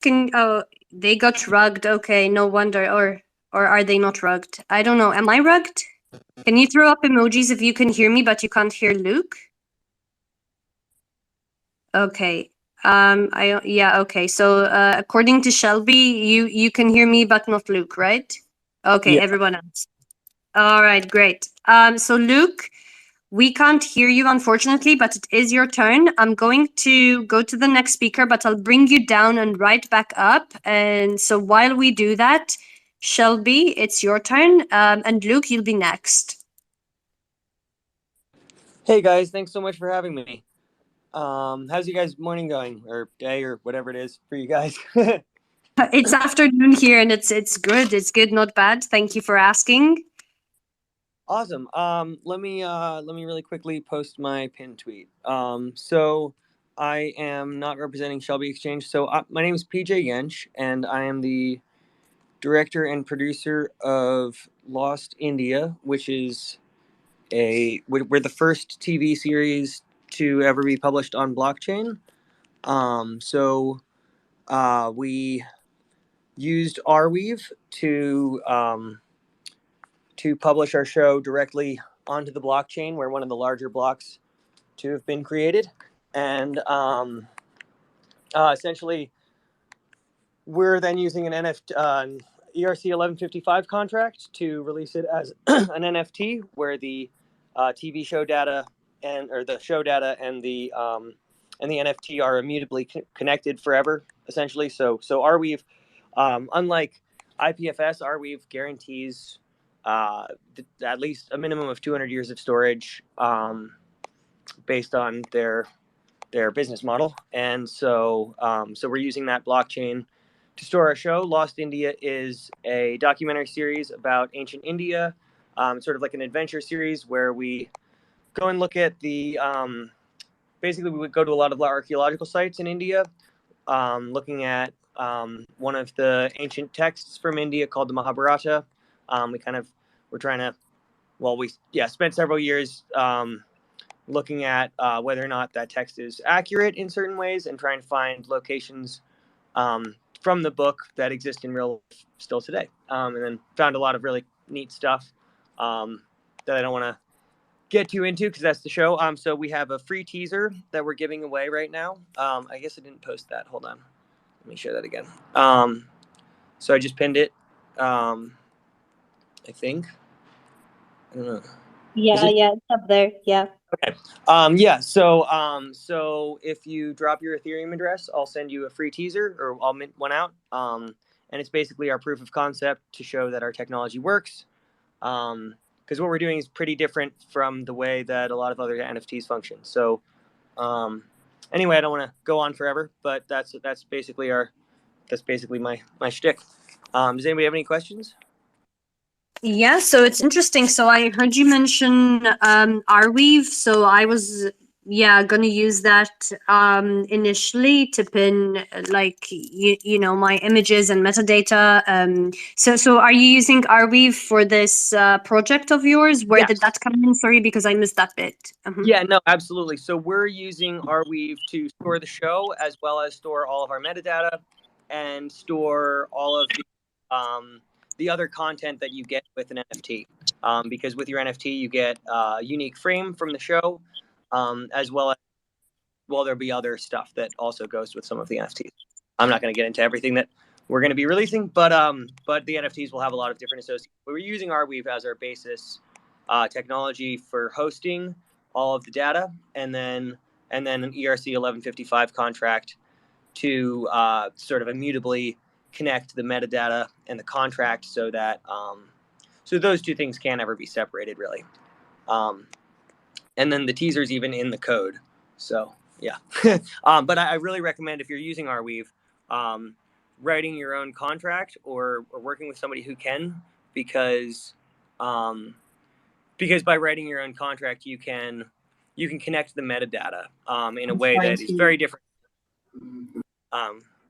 can they got rugged. Okay, no wonder. Or are they not rugged? I don't know. Am I rugged? Can you throw up emojis if you can hear me but you can't hear Luke? Okay. I yeah, okay. So according to Shelby, you can hear me but not Luke, right? Okay, Yeah. everyone else. All right, great. So Luke, we can't hear you, unfortunately, but it is your turn. I'm going to go to the next speaker, but I'll bring you down and right back up. And so while we do that, Shelby, it's your turn. And Luke, you'll be next. Hey guys, thanks so much for having me. How's you guys morning going, or day, or whatever it is for you guys? It's afternoon here, and it's good. It's good, not bad. Thank you for asking. Awesome. Let me really quickly post my pin tweet. So I am not representing Shelby Exchange. So my name is PJ Yench, and I am the director and producer of Lost India, which is we're the first TV series to ever be published on blockchain. We used Arweave to publish our show directly onto the blockchain, where one of the larger blocks to have been created, and essentially we're then using an NFT, ERC 1155 contract to release it as an NFT, where the TV show data or the show data and the NFT are immutably connected forever, essentially. So Arweave, unlike IPFS, Arweave guarantees at least a minimum of 200 years of storage, based on their business model. And so we're using that blockchain to store our show. Lost India is a documentary series about ancient India, sort of like an adventure series where we go and look at basically we would go to a lot of archaeological sites in India, looking at one of the ancient texts from India called the Mahabharata. We're trying to, spent several years looking at whether or not that text is accurate in certain ways, and trying to find locations from the book that exist in real life still today. And then found a lot of really neat stuff that I don't want to get too into because that's the show. So we have a free teaser that we're giving away right now. I guess I didn't post that. Hold on. Let me share that again. So I just pinned it. I think. I don't know. Yeah, yeah, it's up there. Yeah. Okay. So if you drop your Ethereum address, I'll send you a free teaser, or I'll mint one out. And it's basically our proof of concept to show that our technology works. Because what we're doing is pretty different from the way that a lot of other NFTs function. So, anyway, I don't want to go on forever, but that's basically my shtick. Does anybody have any questions? Yeah, so it's interesting. So I heard you mention Arweave. So I was gonna use that initially to pin like you know my images and metadata. So are you using Arweave for this project of yours? Where did Yes. that come in? Sorry, because I missed that bit. Yeah, no, absolutely. So we're using Arweave to store the show, as well as store all of our metadata and store all of the other content that you get with an NFT. Because with your NFT, you get a unique frame from the show, as well as, there'll be other stuff that also goes with some of the NFTs. I'm not going to get into everything that we're going to be releasing, but the NFTs will have a lot of different associations. We're using Arweave as our basis technology for hosting all of the data, and then an ERC 1155 contract to sort of immutably connect the metadata and the contract, so that so those two things can't ever be separated, really. And then the teaser's even in the code. So yeah. But I really recommend, if you're using Arweave, writing your own contract, or working with somebody who can, because by writing your own contract, you can connect the metadata in a way that is very different.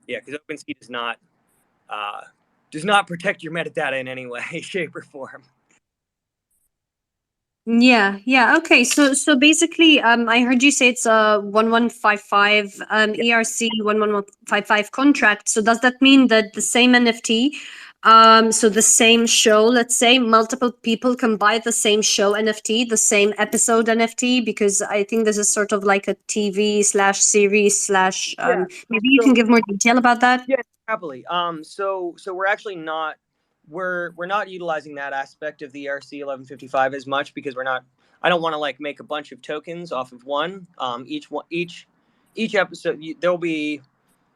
Because OpenSea does not protect your metadata in any way, shape, or form. Yeah. Okay. So basically, I heard you say it's a 1155 ERC 1155 contract. So does that mean that the same NFT, so the same show, let's say, multiple people can buy the same show NFT, the same episode NFT? Because I think this is sort of like a TV slash series slash. Yeah. Maybe you can So give more detail about that. yeah, happily. So we're actually not we're not utilizing that aspect of the ERC 1155 as much because we're not. I don't want to like make a bunch of tokens off of one. Each episode there'll be.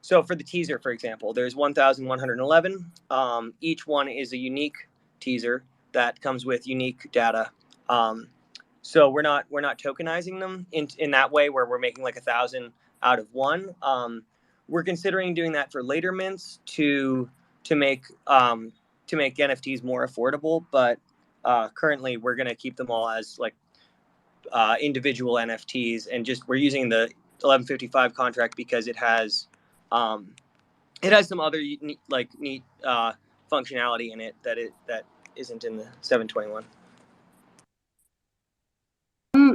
So for the teaser, for example, there's 1,111. Each one is a unique teaser that comes with unique data. Um, so we're not tokenizing them in that way where we're making like 1,000 out of one. We're considering doing that for later mints to make NFTs more affordable, but currently we're going to keep them all as like individual NFTs, and just we're using the 1155 contract because um, it has some other neat functionality in it that isn't in the 721.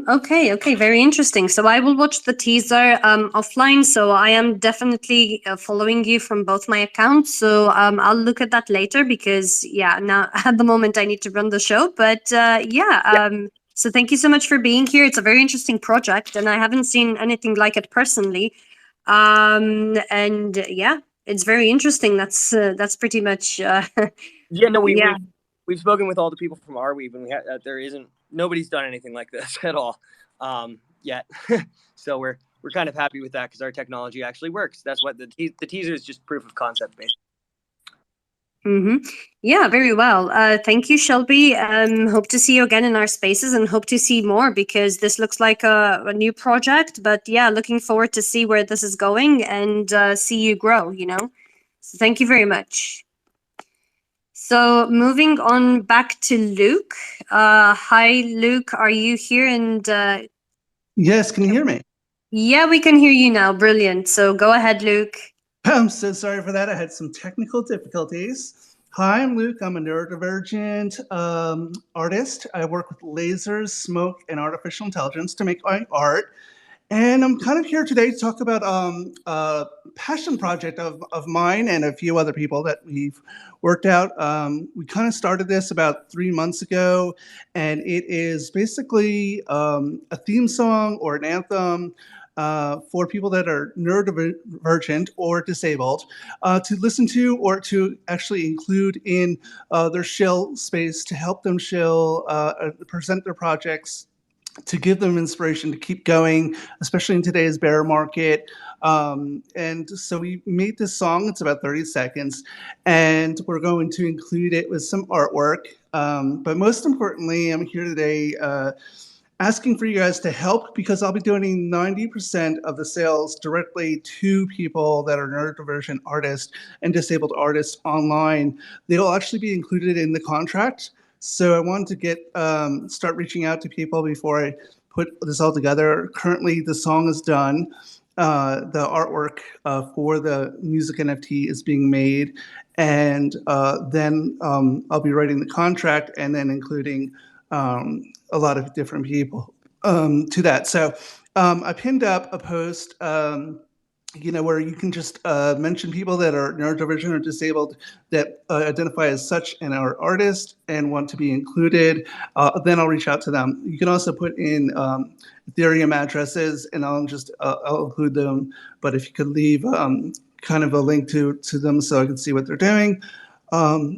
Okay, very interesting. So I will watch the teaser offline. So I am definitely following you from both my accounts. So I'll look at that later because yeah, now at the moment I need to run the show. But so thank you so much for being here. It's a very interesting project, and I haven't seen anything like it personally. And yeah, it's very interesting. That's pretty much Yeah, no, yeah. we've spoken with all the people from Arweave, and there isn't nobody's done anything like this at all yet. So we're kind of happy with that because our technology actually works. That's what the teaser is, just proof of concept based. Mm-hmm. Yeah, very well. Thank you, Shelby. Hope to see you again in our spaces and hope to see more because this looks like a new project. But yeah, looking forward to see where this is going and see you grow, you know? So thank you very much. So moving on back to Luke. Hi, Luke. Are you here? And Yes, can you hear me? yeah, we can hear you now. Brilliant. So go ahead, Luke. I'm so sorry for that. I had some technical difficulties. Hi, I'm Luke. I'm a neurodivergent artist. I work with lasers, smoke, and artificial intelligence to make my art. And I'm kind of here today to talk about a passion project of mine and a few other people that we've worked out. We kind of started this about 3 months ago, and it is basically a theme song or an anthem for people that are neurodivergent or disabled to listen to or to actually include in their shill space to help them shill, present their projects, to give them inspiration to keep going, especially in today's bear market. And so we made this song. It's about 30 seconds, and we're going to include it with some artwork. But most importantly, I'm here today asking for you guys to help because I'll be donating 90% of the sales directly to people that are neurodivergent artists and disabled artists online. They'll actually be included in the contract. So I wanted to get start reaching out to people before I put this all together. Currently, the song is done. The artwork for the music NFT is being made, and then I'll be writing the contract and then including a lot of different people to that. So I pinned up a post. Where you can just mention people that are neurodivergent or disabled that identify as such and are artists and want to be included. Then I'll reach out to them. You can also put in Ethereum addresses, and I'll include them. But if you could leave kind of a link to them so I can see what they're doing. Yeah,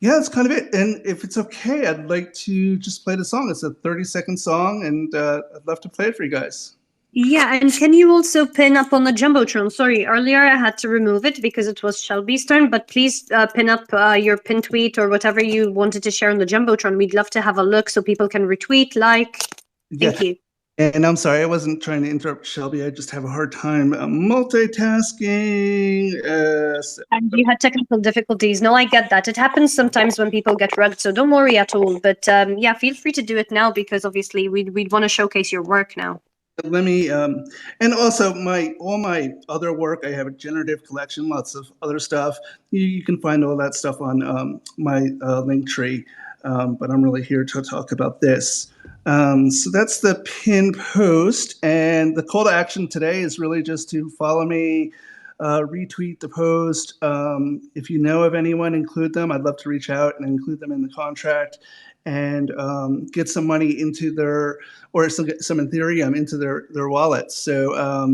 that's kind of it. And if it's okay, I'd like to just play the song. It's a 30-second song, and I'd love to play it for you guys. Yeah, and can you also pin up on the Jumbotron? Sorry, earlier I had to remove it because it was Shelby's turn, but please pin up your pin tweet or whatever you wanted to share on the Jumbotron. We'd love to have a look so people can retweet, like. Thank you. And I'm sorry, I wasn't trying to interrupt Shelby. I just have a hard time multitasking. And you had technical difficulties. No, I get that. It happens sometimes when people get rugged, so don't worry at all. But yeah, feel free to do it now because obviously we'd want to showcase your work now. Let me, and also all my other work, I have a generative collection, lots of other stuff. You can find all that stuff on my link tree, but I'm really here to talk about this. So that's the pin post, and the call to action today is really just to follow me, retweet the post. If you know of anyone, include them. I'd love to reach out and include them in the contract, and get some money into their, or still get some Ethereum into their wallets. So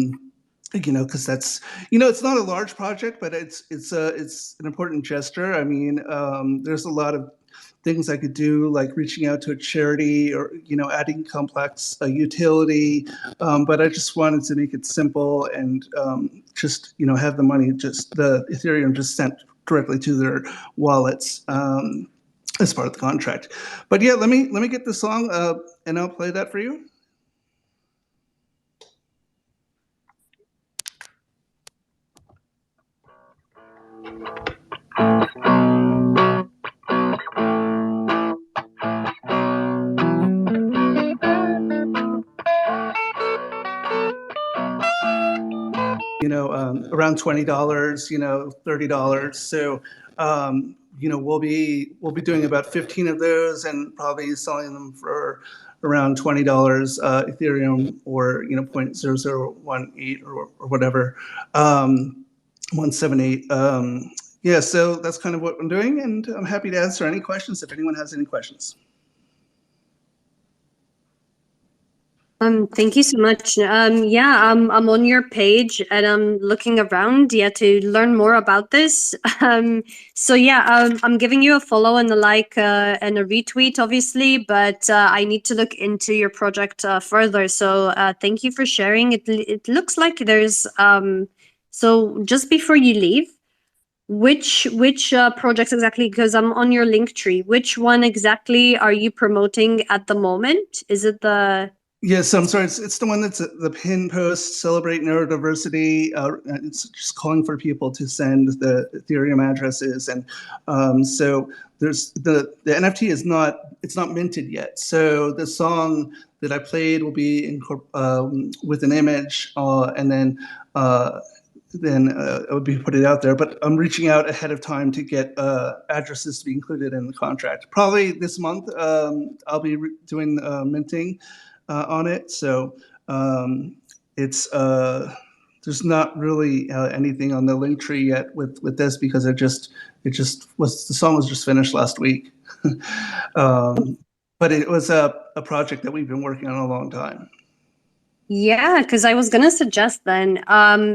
because that's, it's not a large project, but it's an important gesture. I mean, there's a lot of things I could do, like reaching out to a charity or, adding complex utility. But I just wanted to make it simple and just, have the money, just the Ethereum just sent directly to their wallets as part of the contract. But yeah, let me get the song and I'll play that for you. Around $20, $30. So, we'll be doing about 15 of those and probably selling them for around $20 Ethereum, or 0.0018 or whatever, 178. Yeah, so that's kind of what I'm doing, and I'm happy to answer any questions if anyone has any questions. Thank you so much. I'm on your page and I'm looking around, to learn more about this. I'm giving you a follow and a like and a retweet, obviously, but I need to look into your project further. So thank you for sharing. It looks like there's so just before you leave, which projects exactly? Because I'm on your link tree. Which one exactly are you promoting at the moment? Is it the Yes, I'm sorry. It's the one that's the pin post, celebrate neurodiversity. It's just calling for people to send the Ethereum addresses, and so there's the NFT it's not minted yet. So the song that I played will be with an image, and then it would be put it out there. But I'm reaching out ahead of time to get addresses to be included in the contract. Probably this month, I'll be doing minting on it. So it's there's not really anything on the link tree yet with this, because it just was, the song was just finished last week. But it was a project that we've been working on a long time. Yeah, because I was gonna suggest then,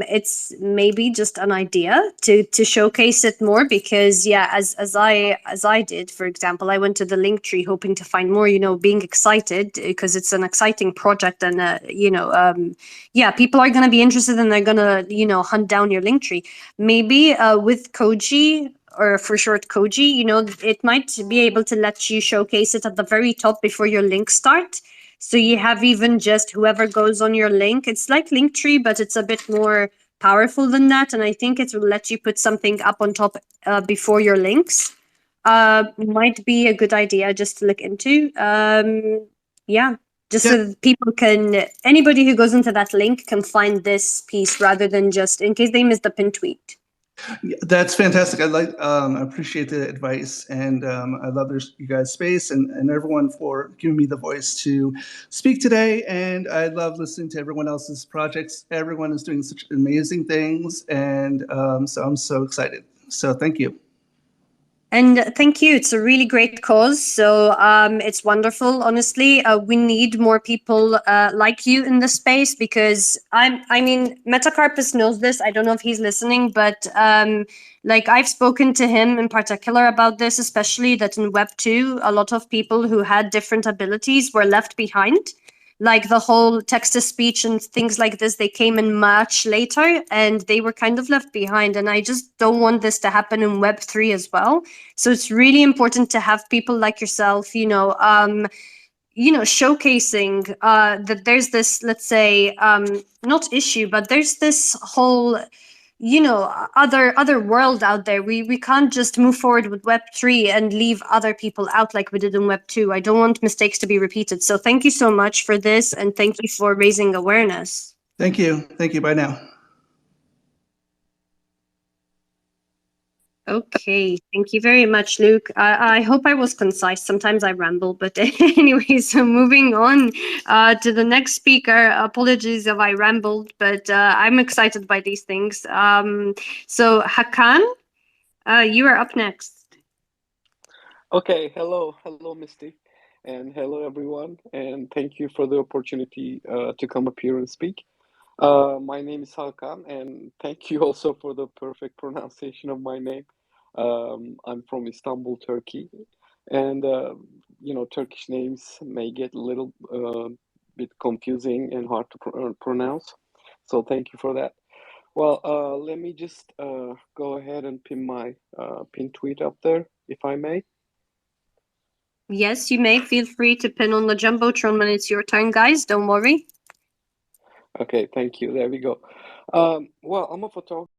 it's maybe just an idea to showcase it more, because as I did, for example, I went to the link tree hoping to find more, being excited because it's an exciting project, and people are gonna be interested and they're gonna hunt down your link tree. Maybe with Koji, or for short Koji, it might be able to let you showcase it at the very top before your links start. So you have even just whoever goes on your link. It's like Linktree, but it's a bit more powerful than that. And I think it will let you put something up on top before your links. Might be a good idea just to look into. So that people anybody who goes into that link can find this piece, rather than just in case they missed the pin tweet. That's fantastic. I appreciate the advice, and I love you guys' space and everyone for giving me the voice to speak today. And I love listening to everyone else's projects. Everyone is doing such amazing things, and so I'm so excited. So thank you. And thank you. It's a really great cause. So it's wonderful. Honestly, we need more people like you in the space, because Metacarpus knows this. I don't know if he's listening, but I've spoken to him in particular about this, especially that in Web 2, a lot of people who had different abilities were left behind. Like the whole text-to-speech and things like this, they came in much later and they were kind of left behind. And I just don't want this to happen in Web3 as well. So it's really important to have people like yourself, showcasing that there's this, let's say, not issue, but there's this whole other world out there. We can't just move forward with Web3 and leave other people out like we did in Web2. I don't want mistakes to be repeated. So thank you so much for this, and thank you for raising awareness. Thank you. Bye now. Okay, thank you very much, Luke. I hope I was concise. Sometimes I ramble, but anyway, so moving on to the next speaker. Apologies if I rambled, but I'm excited by these things. So Hakan, you are up next. Okay, hello, Misty, and hello, everyone, and thank you for the opportunity to come up here and speak. My name is Hakan, and thank you also for the perfect pronunciation of my name. I'm from Istanbul, Turkey, and Turkish names may get a little bit confusing and hard to pronounce, so thank you for that. Well, let me just go ahead and pin my pin tweet up there, if I may. Yes, you may. Feel free to pin on the Jumbotron when it's your turn, guys. Don't worry. Okay, thank you. There we go. Well, I'm a photographer.